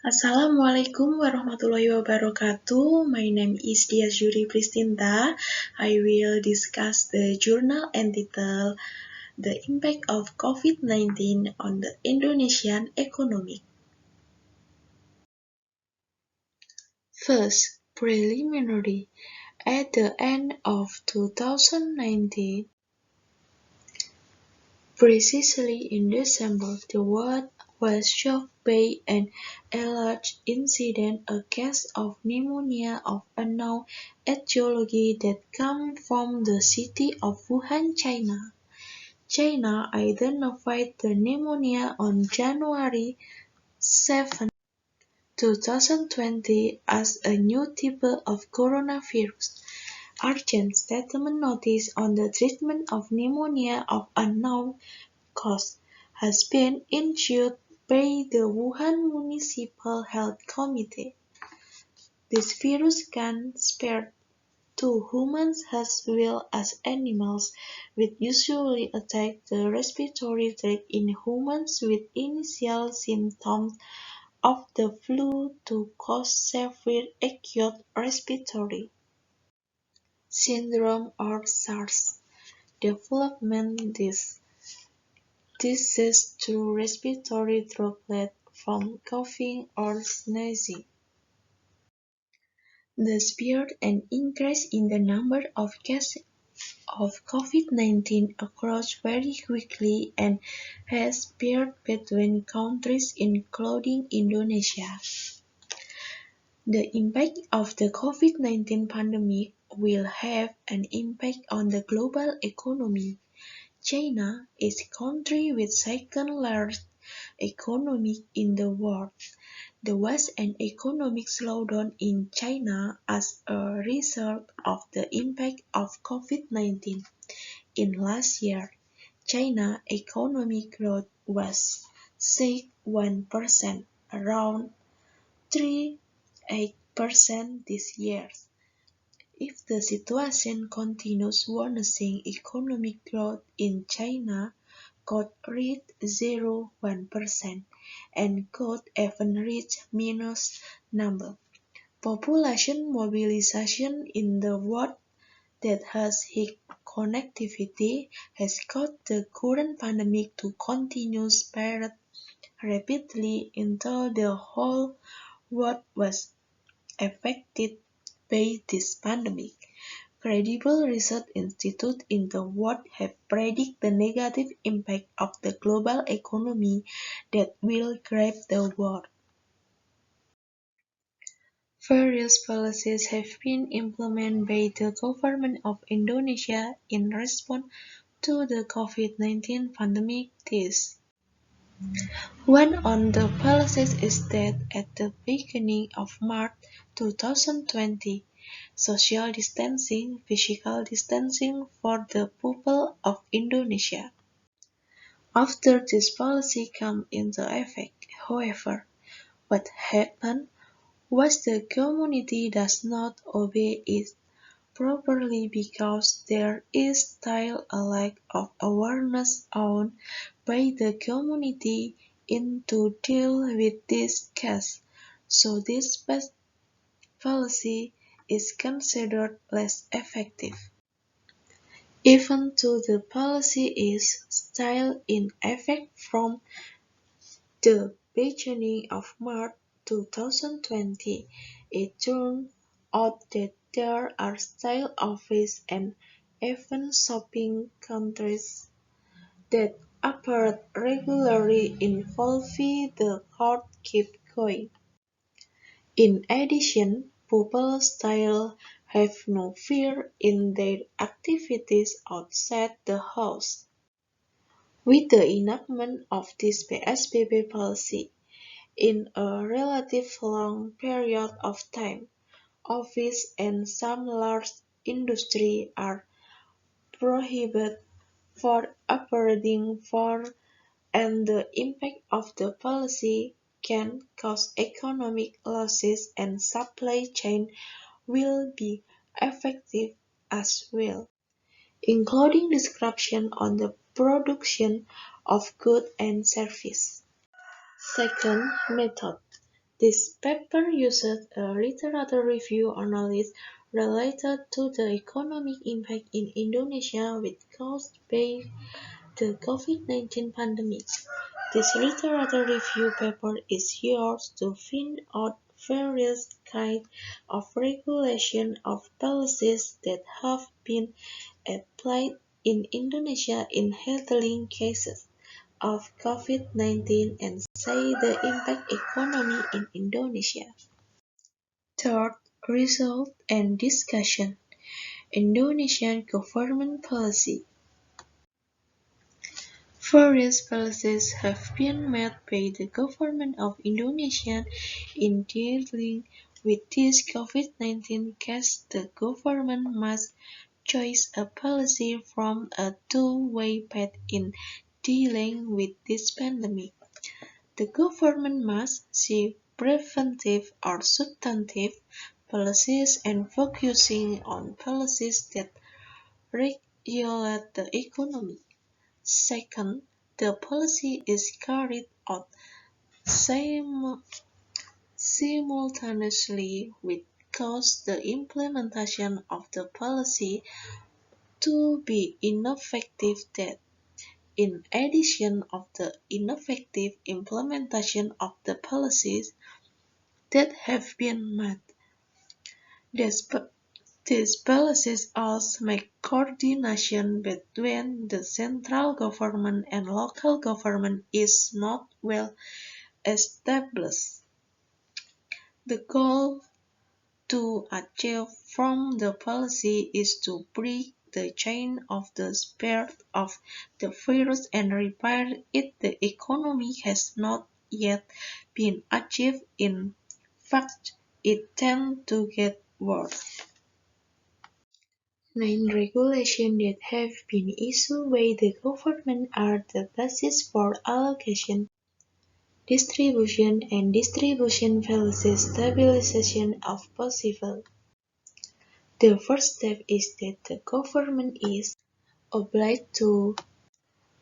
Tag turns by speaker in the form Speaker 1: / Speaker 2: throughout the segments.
Speaker 1: Assalamualaikum warahmatullahi wabarakatuh. My name is Dia Juri Pristinta. I will discuss the journal entitled The Impact of COVID-19 on the Indonesian Economy. First, preliminary. At the end of 2019, precisely in December, the world was shocked by an alleged incident, a case of pneumonia of unknown etiology that came from the city of Wuhan, China. China identified the pneumonia on January 7, 2020 as a new type of coronavirus. Urgent statement notice on the treatment of pneumonia of unknown cause has been issued by the Wuhan Municipal Health Committee. This virus can spread to humans as well as animals, which usually attack the respiratory tract in humans with initial symptoms of the flu to cause severe acute respiratory syndrome or SARS. Development disease through respiratory droplets from coughing or sneezing. The spread and increase in the number of cases of COVID-19 occurs very quickly and has spread between countries including Indonesia. The impact of the COVID-19 pandemic will have an impact on the global economy. China is the country with second largest economy in the world. There was an economic slowdown in China as a result of the impact of COVID-19. In last year, China's economic growth was 6.1%, around 3.8% this year. If the situation continues worsening, economic growth in China could reach 0.1% and could even reach minus number. Population mobilization in the world that has high connectivity has caused the current pandemic to continue spread rapidly until the whole world was affected by this pandemic. Credible research institutes in the world have predicted the negative impact of the global economy that will grab the world. Various policies have been implemented by the government of Indonesia in response to the COVID-19 pandemic. One of the policies is that at the beginning of March 2020, social distancing, physical distancing for the people of Indonesia. After this policy came into effect, however, what happened was the community does not obey it properly because there is still a lack of awareness on by the community in to deal with this case. So this policy is considered less effective. Even though the policy is still in effect from the beginning of March 2020, it turned out that there are still offices and even shopping countries that operate regularly involving the court keep going. In addition, people still have no fear in their activities outside the house. With the enactment of this PSBB policy, in a relatively long period of time, office and some large industry are prohibited for operating for and the impact of the policy can cause economic losses and supply chain will be affected as well, including disruption on the production of goods and services. Second method, This paper used a literature review analysis related to the economic impact in Indonesia caused by the COVID-19 pandemic. This literature review paper is used to find out various kinds of regulation of policies that have been applied in Indonesia in handling cases of COVID-19 and say the impact economy in Indonesia. Third, result and discussion. Indonesian government policy. Various policies have been made by the government of Indonesia in dealing with this COVID-19 case. The government must choose a policy from a two-way path in dealing with this pandemic. The government must see preventive or substantive policies and focusing on policies that regulate the economy. Second, the policy is carried out simultaneously with cause the implementation of the policy to be ineffective that in addition of the ineffective implementation of the policies that have been made. These policies also make coordination between the central government and local government is not well established. The goal to achieve from the policy is to break the chain of the spread of the virus and repair it. The economy has not yet been achieved. In fact, it tends to get worse. 9 regulations that have been issued by the government are the basis for allocation, distribution and distribution policy stabilization of possible. The first step is that the government is obliged to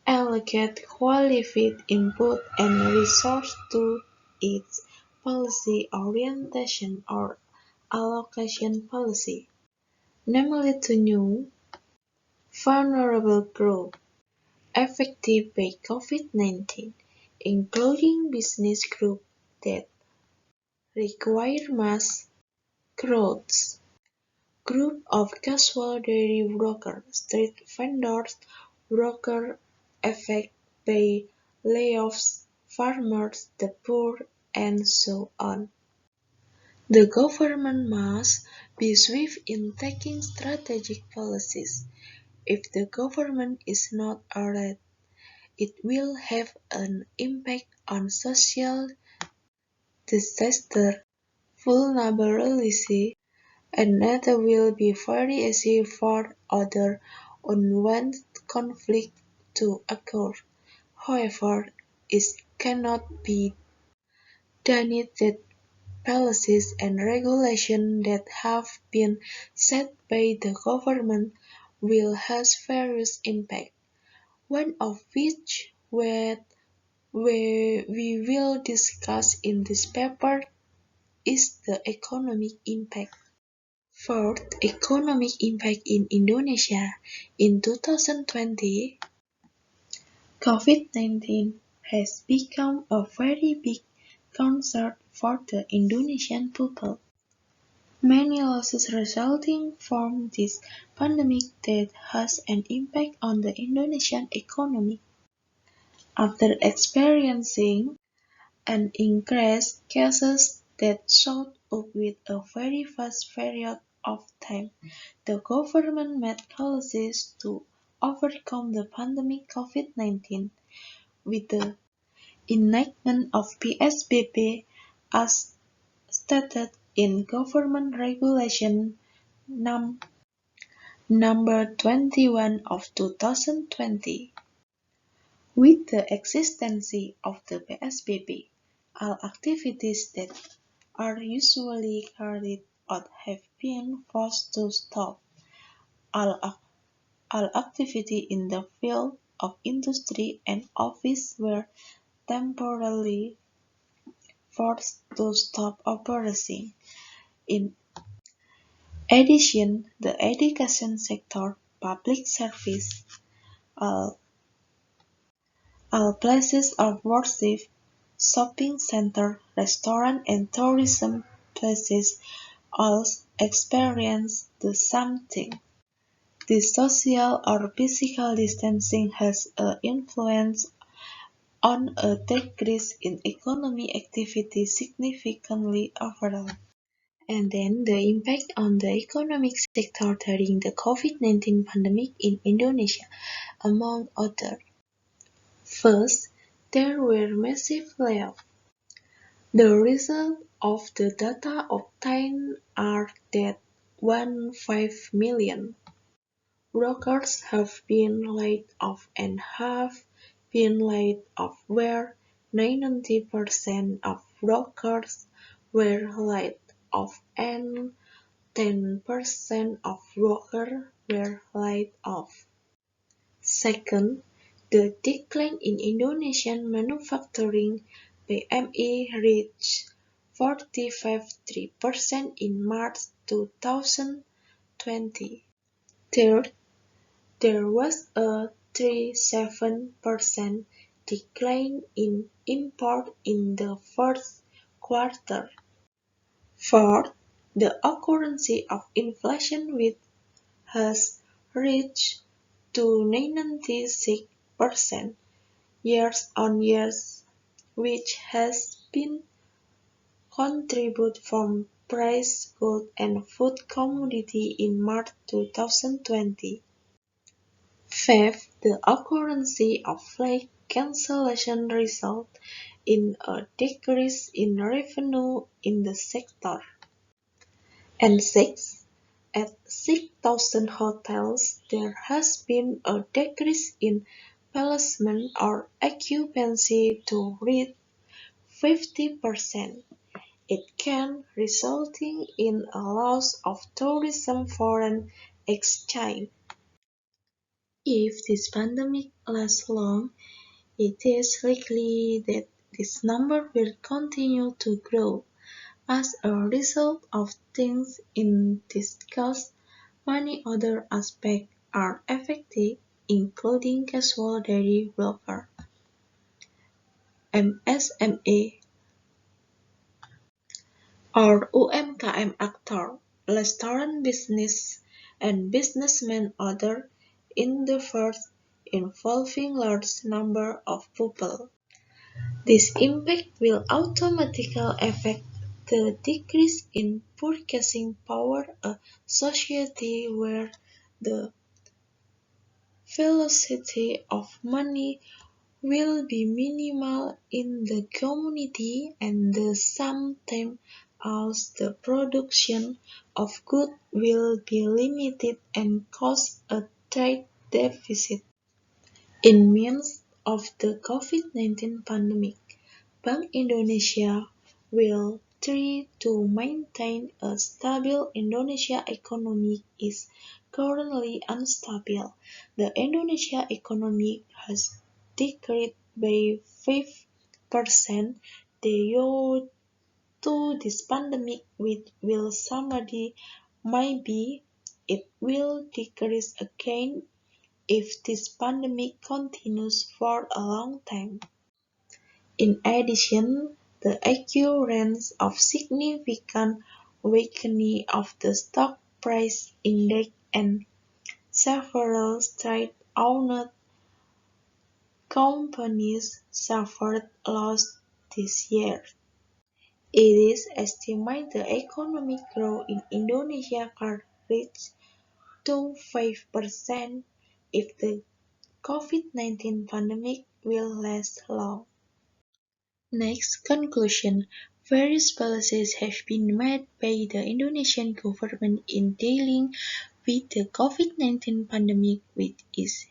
Speaker 1: allocate qualified input and resource to its policy orientation or allocation policy, namely to new, vulnerable groups affected by COVID-19, including business groups that require mass growth, group of casual dairy workers, street vendors, workers affected by layoffs, farmers, the poor, and so on. The government must be swift in taking strategic policies. If the government is not alert, it will have an impact on social disaster vulnerability, and that will be very easy for other unwanted conflicts to occur. However, it cannot be denied that policies and regulations that have been set by the government will have various impacts, one of which we will discuss in this paper is the economic impact. Fourth, economic impact in Indonesia. In 2020, COVID-19 has become a very big concern for the Indonesian people. Many losses resulting from this pandemic that has an impact on the Indonesian economy. After experiencing an increase cases that shot up with a very fast period of time, the government made policies to overcome the pandemic COVID-19 with the enactment of PSBB as stated in Government Regulation number 21 of 2020. With the existence of the PSBB, all activities that are usually carried out have been forced to stop. All activity in the field of industry and office were temporarily forced to stop operating. In addition, the education sector, public service, all, all places of worship, shopping centers, restaurants and tourism places all experience the same thing. This social or physical distancing has an influence on a decrease in economic activity significantly overall. And then the impact on the economic sector during the COVID-19 pandemic in Indonesia, among others. First, there were massive layoffs. The result of the data obtained are that 1.5 million workers have been laid off and have been laid off where 90% of workers were laid off and 10% of workers were laid off. Second, the decline in Indonesian manufacturing (PMI) reached 45.3% in March 2020. Third, there was a 37% decline in import in the first quarter. Fourth, the occurrence of inflation which has reached to 96% year-on-year, which has been contributed from price goods and food commodities in March 2020. Fifth, the occurrence of flight cancellation resulted in a decrease in revenue in the sector. And sixth, at 6,000 hotels, there has been a decrease in placement or occupancy to reach 50%. It can resulting in a loss of tourism foreign exchange. If this pandemic lasts long, it is likely that this number will continue to grow. As a result of things in discussed, many other aspects are affected, including casual daily worker, MSME, or UMKM actor, restaurant business, and businessmen other in the first involving large number of people. This impact will automatically affect the decrease in purchasing power, a society where the velocity of money will be minimal in the community and the same time as the production of goods will be limited and cause a trade deficit. In midst of the COVID-19 pandemic, Bank Indonesia will try to maintain a stable. Indonesia economy is currently unstable. The Indonesia economy has decreased by 5% due to this pandemic, which will someday maybe it will decrease again if this pandemic continues for a long time. In addition, the occurrence of significant weakening of the stock price index and several state-owned companies suffered loss this year. It is estimated the economic growth in Indonesia could reach to 5% if the COVID-19 pandemic will last long. Next, conclusion. Various policies have been made by the Indonesian government in dealing with the COVID-19 pandemic which is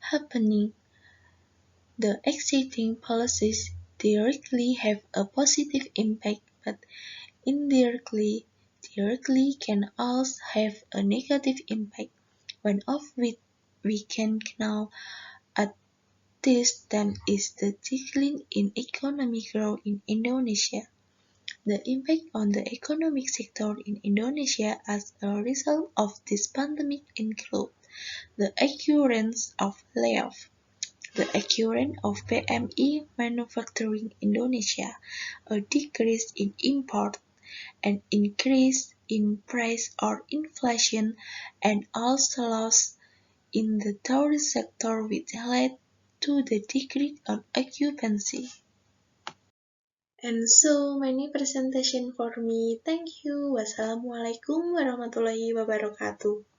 Speaker 1: happening. The existing policies directly have a positive impact, but indirectly can also have a negative impact. One of which we can now at this time is the decline in economic growth in Indonesia. The impact on the economic sector in Indonesia as a result of this pandemic include the occurrence of layoffs, the occurrence of PMI manufacturing Indonesia, a decrease in import, an increase in price or inflation, and also loss in the tourist sector which led to the decrease on occupancy. And so many presentation for me. Thank you. Wassalamualaikum warahmatullahi wabarakatuh.